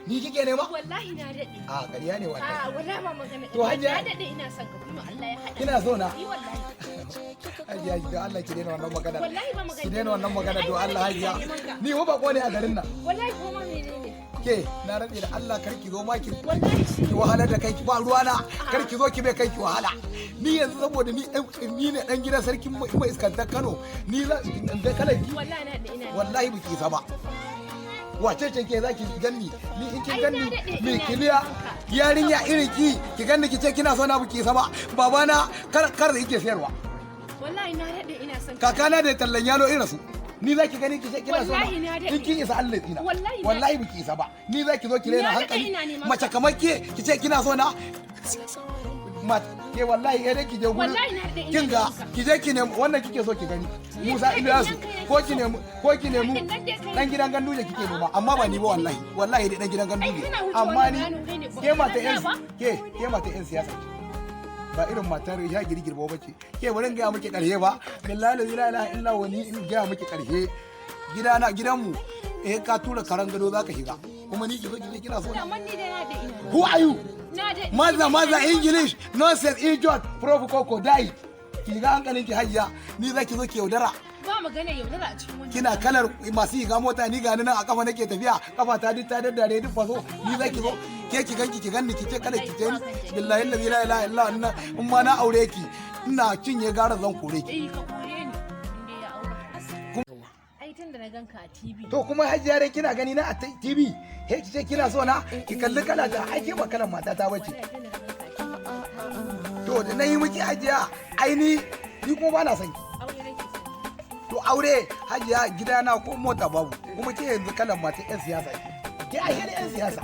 Ni kike nema? Wallahi na dade. A ƙarya ne wannan. A wallahi ba magana. To Hajiya na dade ina son ka kuma Allah ya hada. Kina so na? Yi wallahi. Hajiya ga Allah ki daina wannan magana. Wallahi ba magana. Ki daina wannan magana do Allah Hajiya. Ni ho bako ne a garin nan. Wallahi ko ma menene? Ke na rantsi da Allah kar ki zo ma ki Wallahi ki wahalar da kanki ba ruwana kar ki zo ki bai kanki wahala. Ni yanzu saboda ni ne dan gidan sarkin mai iskantar Kano ni za da kalanki. Wallahi na da ina. Wallahi biki isa ba. Wace ce ke zaki ganni ni in kin ganni me kiliya yarinya irin ki ganni ki ce kina so na biki isa ba babana kar da yake sayarwa Wallahi na dade ina son kakana da tallan yalo irin su ni zaki gani ki ce kina so Wallahi na dade. in kin isa Allah tsina Wallahi biki isa ba ni zaki zo ki rena Ni na dade hankali ina neman mace kamar ki ce kina so na ke wallahi ga ki je gurin Wallahi na dade ina kin ga neman ka. ki je ki nemi wannan kike so ki gani Musa Ilyasu ko ki nemi dan gidan ganduje kike nema amma ba ni ba wallahi dai dan gidan ganduje amma ni ke mata yan siyasa ce ba irin matar ya girgirba ba ce ke bari ga miki karhe ba billahi la ilaha illa wa ni in ga miki karhe gidanmu ka tura karan gado zaka shiga kuma ni ki zo ki kina so amma ni dai na da ina. who are you Na dade. maza English nonsense idiot prof koko dai ki ga hankalin ki hayya ni zaki zo ki yaudara Ba magana yaudara a cikin wannan. kina kalar masu yiga mota ni gani nan a kafa nake tafiya kafa ta duk ta daddare duk faso ni zaki zo ke ki ganki ki ganni ki ce kada ki ce ni billahi la ilaha illa Allah in ma na aure ki ina cinye gara zan kore ki Eh ka kore ni inda ya aure. Ai tun da na ganka a TV. to kuma hajiya dai kina gani na a TV he ki ce kina so na ki kalli kala ta ai ke ba kalan mata ta bace to da nayi miki hajiya ai ni kuma ba na son ki Aure nake so. to aure hajiya gidana ko mota babu kuma ke yanzu kalan mata yan siyasa ce ke ai da yan siyasa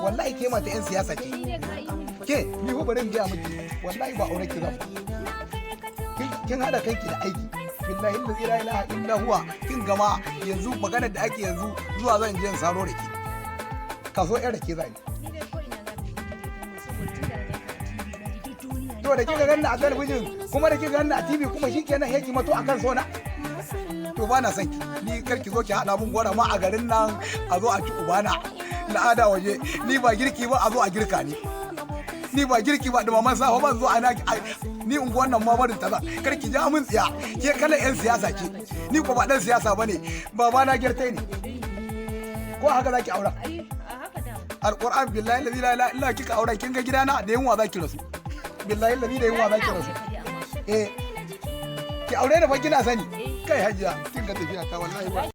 wallahi ke mata yan siyasa ce Ni dai ka yi min. ke ni ko bari in ga miki wallahi ba aure ki zan kin hada kanki da aiki billahi la ilaha illa huwa kin gama yanzu maganar da ake yanzu zuwa zan je in saro da ke kaso yar da ke zai Ni dai ko ina za ka yi saboda tun da na ganka a TV na ji duk duniya. to da kika ganna a talabijin kuma da kika ganna a TV kuma shikenan yake mato akan sona to ba na son ki ni kar ki zo ki hada mun gora ma a garin nan a zo a ci ubana la'ada waje ni ba girki ba a zo a girka ni ba girki ba da maman safa ba zo ana ni unguwan nan ma barin ta za kar ki ja mun tsiya ke kala yan siyasa ce ni ko ba dan siyasa bane baba na girtai ne ko haka zaki aura Ai a haka da. alquran billahi la ilaha illa kika aura kin ga gidana da yunwa zaki rasu billahi la da yunwa zaki rasu ki aure da fa kina sani kai hajiya kin ga tafiya ta wallahi ba